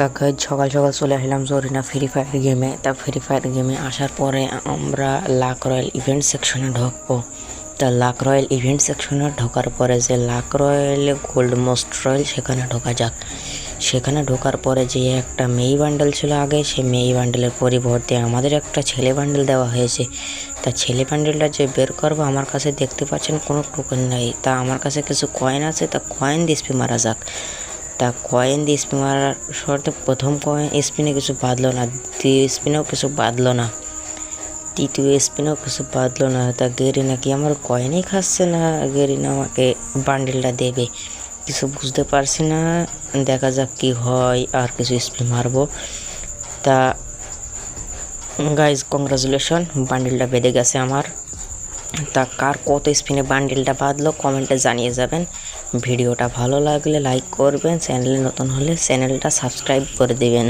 তা সকাল সকাল চলে আসলাম জরিনা ফ্রি ফায়ার গেমে। তা ফ্রি ফায়ার গেমে আসার পরে আমরা লাক রয়্যাল ইভেন্ট সেকশনে ঢুকবো। তা লাক রয়্যাল ইভেন্ট সেকশনে ঢোকার পরে যে lakh royal gold most royal সেখানে ঢোকা যাক। সেখানে ঢোকার পরে যে একটা মেই বান্ডেল ছিল আগে, সেই মেই বান্ডেলের পরিবর্তে আমাদের একটা ছেলে বান্ডেল দেওয়া হয়েছে। তা ছেলে বান্ডেলটা যে বের করবো, আমার কাছে দেখতে পাচ্ছেন কোনো টোকেন নেই। তা আমার কাছে কিছু কয়েন আছে, তা কয়েন দিয়ে স্পি মারা যাক। তা কয়েন দিয়ে স্পি মারার শর্তে প্রথম কয়েন স্পিনে কিছু বাঁধলো না, দ্বিতীয় স্পিনেও কিছু বাঁধলো না, তৃতীয় স্পিনেও কিছু বাঁধলো না। তা গেরি নাকি আমার কয়েনই খাচ্ছে না, গেরিনা আমাকে বান্ডেলটা দেবে, কিছু বুঝতে পারছি না। দেখা যাক কি হয়, আর কিছু স্পিন মারবো। তা গাইজ কংগ্রাচুলেশন, বান্ডেলটা বেঁধে গেছে আমার। তা কার কত স্পিনে বান্ডেলটা বাঁধলো কমেন্টে জানিয়ে যাবেন। ভিডিওটা ভালো লাগলে লাইক করবেন, চ্যানেলে নতুন হলে চ্যানেলটা সাবস্ক্রাইব করে দেবেন।